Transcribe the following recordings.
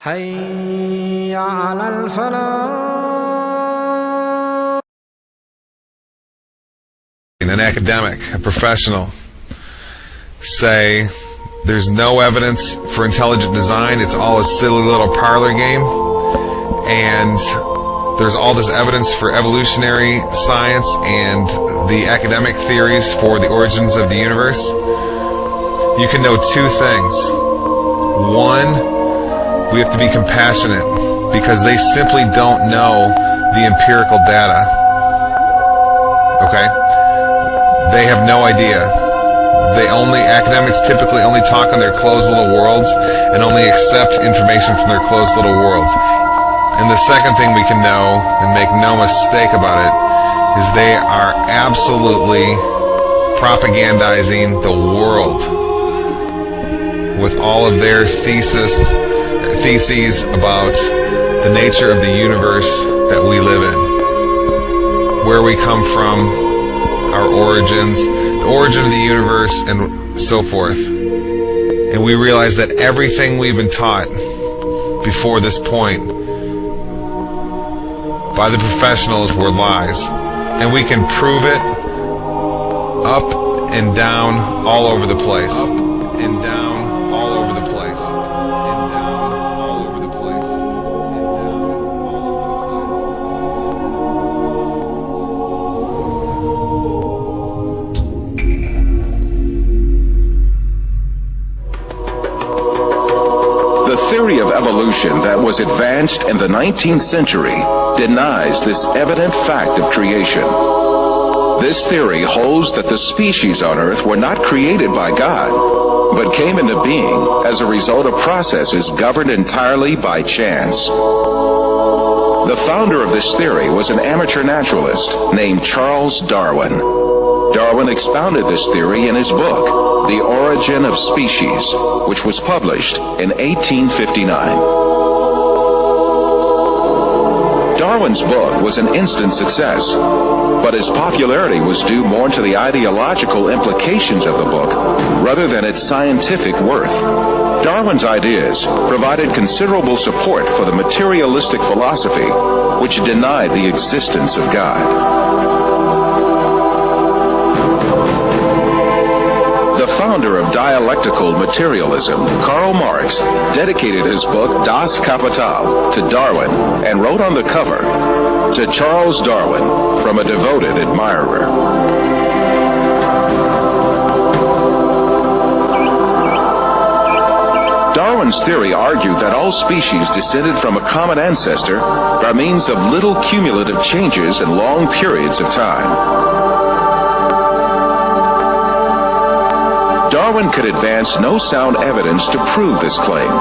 حي على الفلاح. An academic, a professional, say there's no evidence for intelligent design, it's all a silly little parlor game, and there's all this evidence for evolutionary science and the academic theories for the origins of the universe, you can know two things. One, we have to be compassionate because they simply don't know the empirical data. Okay? They have no idea. Academics typically only talk on their closed little worlds and only accept information from their closed little worlds. And the second thing we can know, and make no mistake about it, is they are absolutely propagandizing the world with all of their theses about the nature of the universe that we live in, where we come from, our origins, the origin of the universe, and so forth. And we realize that everything we've been taught before this point by the professionals were lies. And we can prove it up and down all over the place. Up and down all over the place. And down all over the place. And down all over the place. The theory of evolution that was advanced in the 19th century denies this evident fact of creation. This theory holds that the species on Earth were not created by God, but came into being as a result of processes governed entirely by chance. The founder of this theory was an amateur naturalist named Charles Darwin. Darwin expounded this theory in his book, The Origin of Species, which was published in 1859. Darwin's book was an instant success, but its popularity was due more to the ideological implications of the book rather than its scientific worth. Darwin's ideas provided considerable support for the materialistic philosophy, which denied the existence of God. The founder of dialectical materialism, Karl Marx, dedicated his book Das Kapital to Darwin and wrote on the cover, "To Charles Darwin, from a devoted admirer." Darwin's theory argued that all species descended from a common ancestor by means of little cumulative changes in long periods of time. Darwin could advance no sound evidence to prove this claim.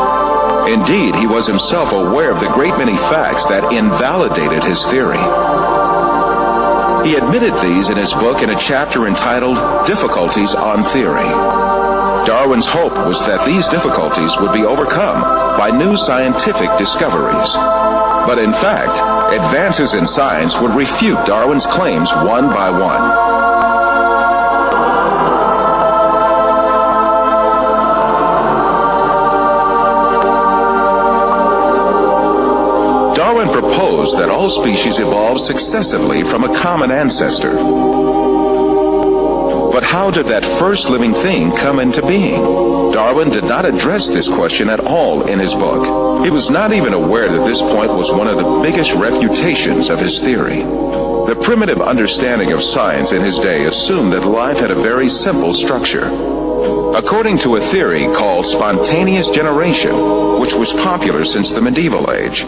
Indeed, he was himself aware of the great many facts that invalidated his theory. He admitted these in his book in a chapter entitled Difficulties on Theory. Darwin's hope was that these difficulties would be overcome by new scientific discoveries. But in fact, advances in science would refute Darwin's claims one by one. Darwin proposed that all species evolved successively from a common ancestor. But how did that first living thing come into being? Darwin did not address this question at all in his book. He was not even aware that this point was one of the biggest refutations of his theory. The primitive understanding of science in his day assumed that life had a very simple structure. According to a theory called spontaneous generation, which was popular since the medieval age,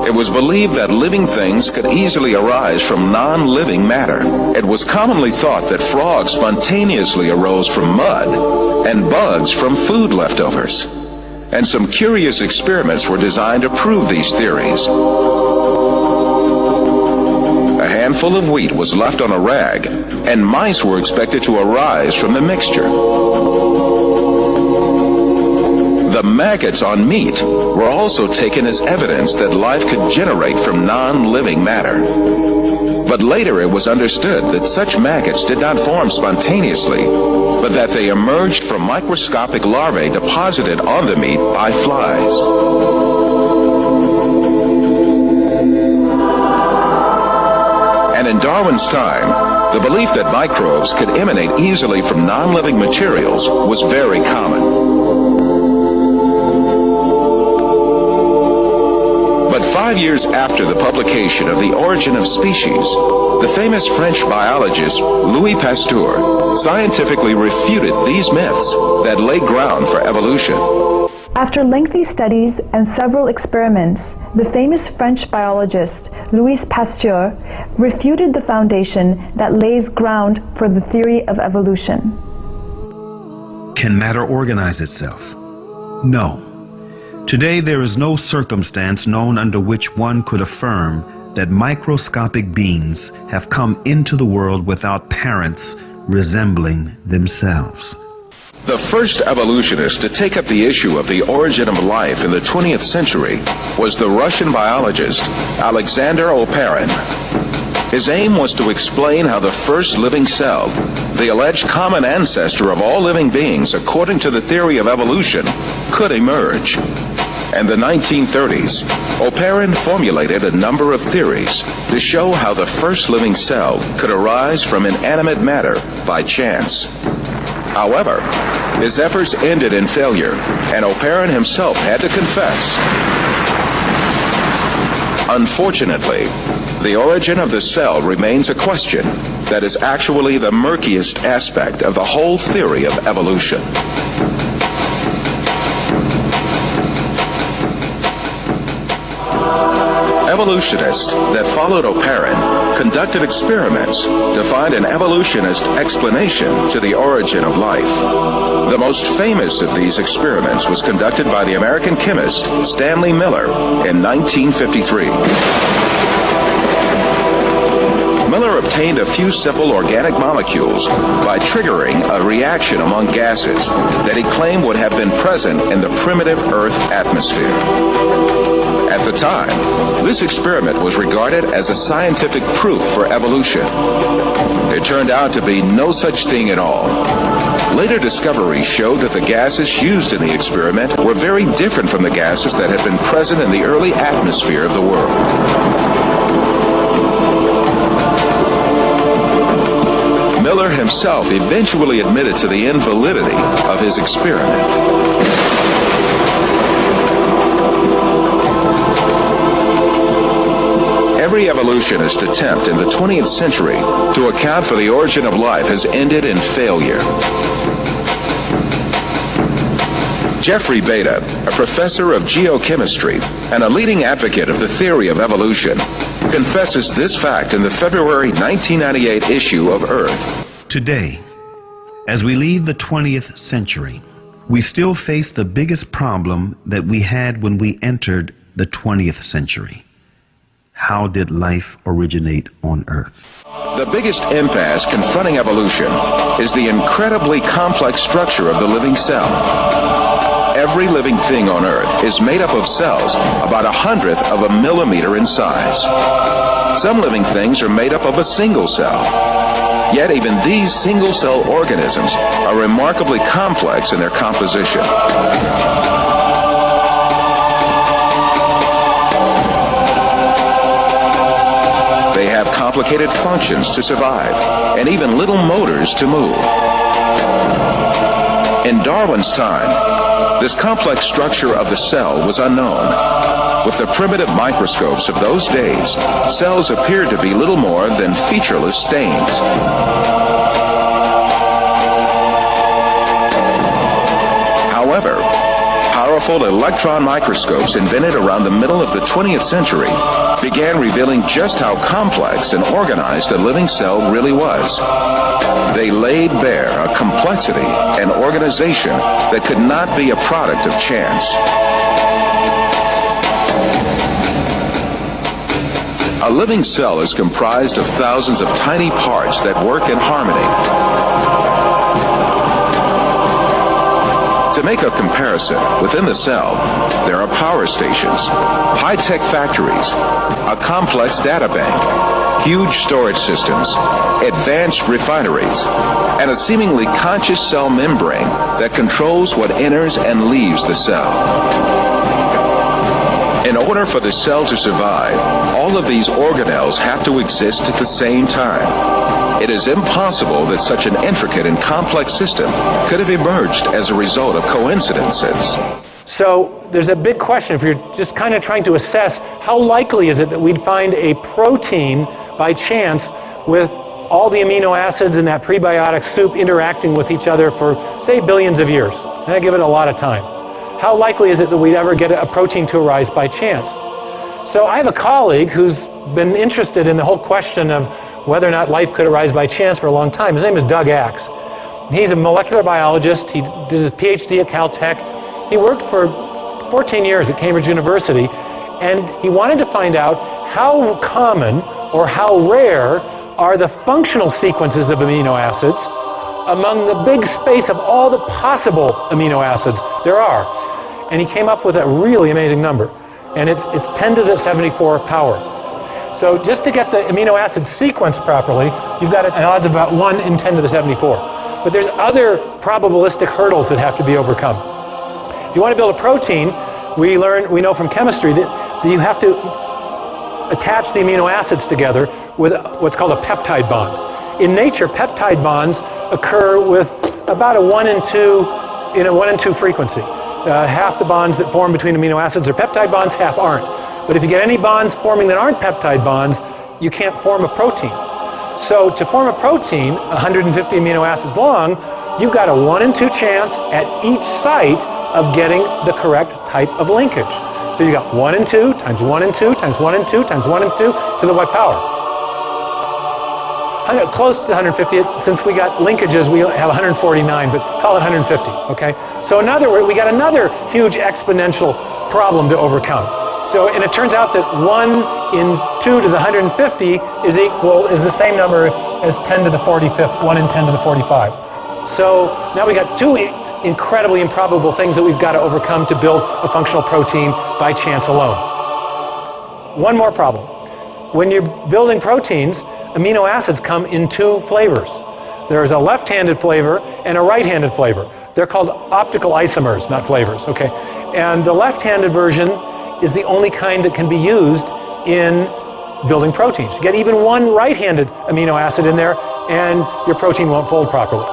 it was believed that living things could easily arise from non-living matter. It was commonly thought that frogs spontaneously arose from mud and bugs from food leftovers. And some curious experiments were designed to prove these theories. A handful of wheat was left on a rag, and mice were expected to arise from the mixture. The maggots on meat were also taken as evidence that life could generate from non-living matter. But later it was understood that such maggots did not form spontaneously, but that they emerged from microscopic larvae deposited on the meat by flies. Darwin's time, the belief that microbes could emanate easily from non-living materials was very common. But 5 years after the publication of The Origin of Species, the famous French biologist Louis Pasteur scientifically refuted these myths that lay ground for evolution. After lengthy studies and several experiments, the famous French biologist Louis Pasteur refuted the foundation that lays ground for the theory of evolution. Can matter organize itself? No. Today there is no circumstance known under which one could affirm that microscopic beings have come into the world without parents resembling themselves. The first evolutionist to take up the issue of the origin of life in the 20th century was the Russian biologist Alexander Oparin. His aim was to explain how the first living cell, the alleged common ancestor of all living beings according to the theory of evolution, could emerge. In the 1930s, Oparin formulated a number of theories to show how the first living cell could arise from inanimate matter by chance. However, his efforts ended in failure, and Oparin himself had to confess. Unfortunately, the origin of the cell remains a question that is actually the murkiest aspect of the whole theory of evolution. Evolutionists that followed Oparin conducted experiments to find an evolutionist explanation to the origin of life. The most famous of these experiments was conducted by the American chemist Stanley Miller in 1953. Miller obtained a few simple organic molecules by triggering a reaction among gases that he claimed would have been present in the primitive Earth atmosphere. At the time, this experiment was regarded as a scientific proof for evolution. It turned out to be no such thing at all. Later discoveries showed that the gases used in the experiment were very different from the gases that had been present in the early atmosphere of the world. Miller himself eventually admitted to the invalidity of his experiment. Every evolutionist attempt in the 20th century to account for the origin of life has ended in failure. Jeffrey Beta, a professor of geochemistry and a leading advocate of the theory of evolution, confesses this fact in the February 1998 issue of Earth. Today, as we leave the 20th century, we still face the biggest problem that we had when we entered the 20th century. How did life originate on Earth? The biggest impasse confronting evolution is the incredibly complex structure of the living cell. Every living thing on Earth is made up of cells about 1/100th of a millimeter in size. Some living things are made up of a single cell. Yet even these single-cell organisms are remarkably complex in their composition. They have complicated functions to survive, and even little motors to move. In Darwin's time, this complex structure of the cell was unknown. With the primitive microscopes of those days, cells appeared to be little more than featureless stains. However, powerful electron microscopes invented around the middle of the 20th century began revealing just how complex and organized a living cell really was. They laid bare a complexity and organization that could not be a product of chance. A living cell is comprised of thousands of tiny parts that work in harmony. To make a comparison, within the cell, there are power stations, high-tech factories, a complex data bank, huge storage systems, advanced refineries, and a seemingly conscious cell membrane that controls what enters and leaves the cell. In order for the cell to survive, all of these organelles have to exist at the same time. It is impossible that such an intricate and complex system could have emerged as a result of coincidences. So there's a big question if you're just kind of trying to assess how likely is it that we'd find a protein by chance with all the amino acids in that prebiotic soup interacting with each other for, say, billions of years. And I give it a lot of time. How likely is it that we'd ever get a protein to arise by chance? So I have a colleague who's been interested in the whole question of whether or not life could arise by chance for a long time. His name is Doug Axe. He's a molecular biologist. He did his PhD at Caltech. He worked for 14 years at Cambridge University, and he wanted to find out how common or how rare are the functional sequences of amino acids among the big space of all the possible amino acids there are. And he came up with a really amazing number, and it's 10 to the 74 power. So just to get the amino acid sequence properly, you've got an odds of about 1 in 10 to the 74. But there's other probabilistic hurdles that have to be overcome. If you want to build a protein, we know from chemistry that you have to attach the amino acids together with what's called a peptide bond. In nature, peptide bonds occur with about a 1 in 2 in a 1 in 2 frequency. Half the bonds that form between amino acids are peptide bonds, half aren't. But if you get any bonds forming that aren't peptide bonds, you can't form a protein. So to form a protein, 150 amino acids long, you've got a 1 in 2 chance at each site of getting the correct type of linkage. So you got 1 in 2 times 1 in 2 times 1 in 2 times 1 in 2 to the what power? Close to 150. Since we got linkages, we have 149, but call it 150, okay? So in other words, we got another huge exponential problem to overcome. So, and it turns out that 1 in 2 to the 150 is the same number as 10 to the 45th, 1 in 10 to the 45. So now we got 2 incredibly improbable things that we've got to overcome to build a functional protein by chance alone. One more problem. When you're building proteins, amino acids come in 2 flavors. There's a left-handed flavor and a right-handed flavor. They're called optical isomers, not flavors, okay? And the left-handed version is the only kind that can be used in building proteins. You get even one right-handed amino acid in there and your protein won't fold properly.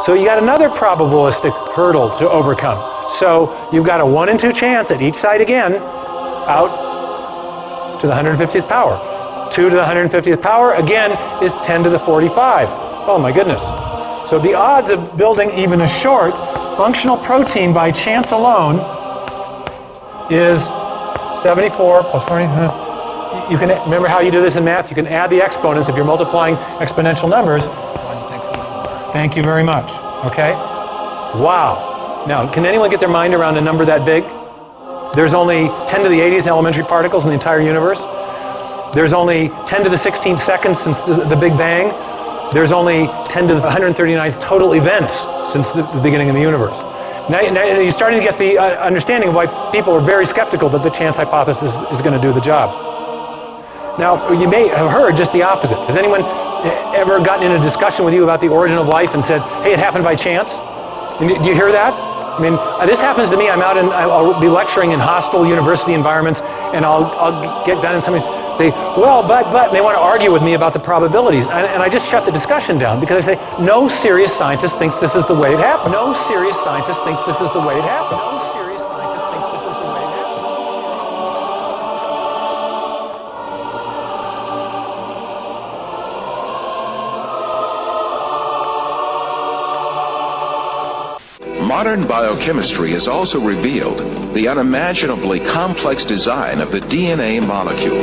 So you got another probabilistic hurdle to overcome. So you've got a 1 in 2 chance at each site again, out to the 150th power. 2 to the 150th power, again, is 10 to the 45. Oh my goodness. So the odds of building even a short functional protein by chance alone is 74 plus 40. You can remember how you do this in math? You can add the exponents if you're multiplying exponential numbers. 164. Thank you very much. Okay? Wow. Now, can anyone get their mind around a number that big? There's only 10 to the 80th elementary particles in the entire universe. There's only 10 to the 16th seconds since the Big Bang. There's only 10 to the 139th total events since the beginning of the universe. Now you're starting to get the understanding of why people are very skeptical that the chance hypothesis is going to do the job. Now, you may have heard just the opposite. Has anyone ever gotten in a discussion with you about the origin of life and said, hey, it happened by chance? Do you hear that? I mean, this happens to me. I'll be lecturing in hostile university environments, and I'll get done and somebody say, well, but, and they want to argue with me about the probabilities. And I just shut the discussion down because I say, no serious scientist thinks this is the way it happened. No serious scientist thinks this is the way it happened. No serious scientist thinks this is the way it happened. Modern biochemistry has also revealed the unimaginably complex design of the DNA molecule.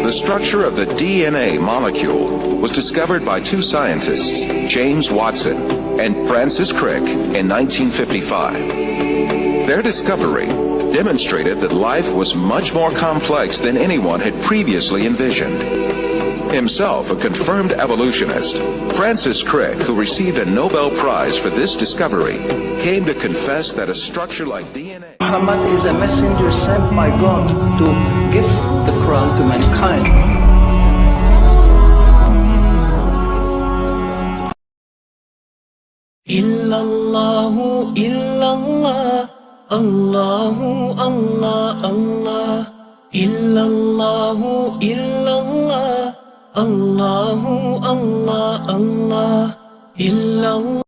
The structure of the DNA molecule was discovered by 2 scientists, James Watson and Francis Crick, in 1955. Their discovery demonstrated that life was much more complex than anyone had previously envisioned. Himself a confirmed evolutionist, Francis Crick, who received a Nobel Prize for this discovery, came to confess that a structure like DNA... Muhammad is a messenger sent by God to give the Quran to mankind. illallahu illallah, Allahu Allah Allah, illallahu illallah, Allahu Allah Allah, illallah.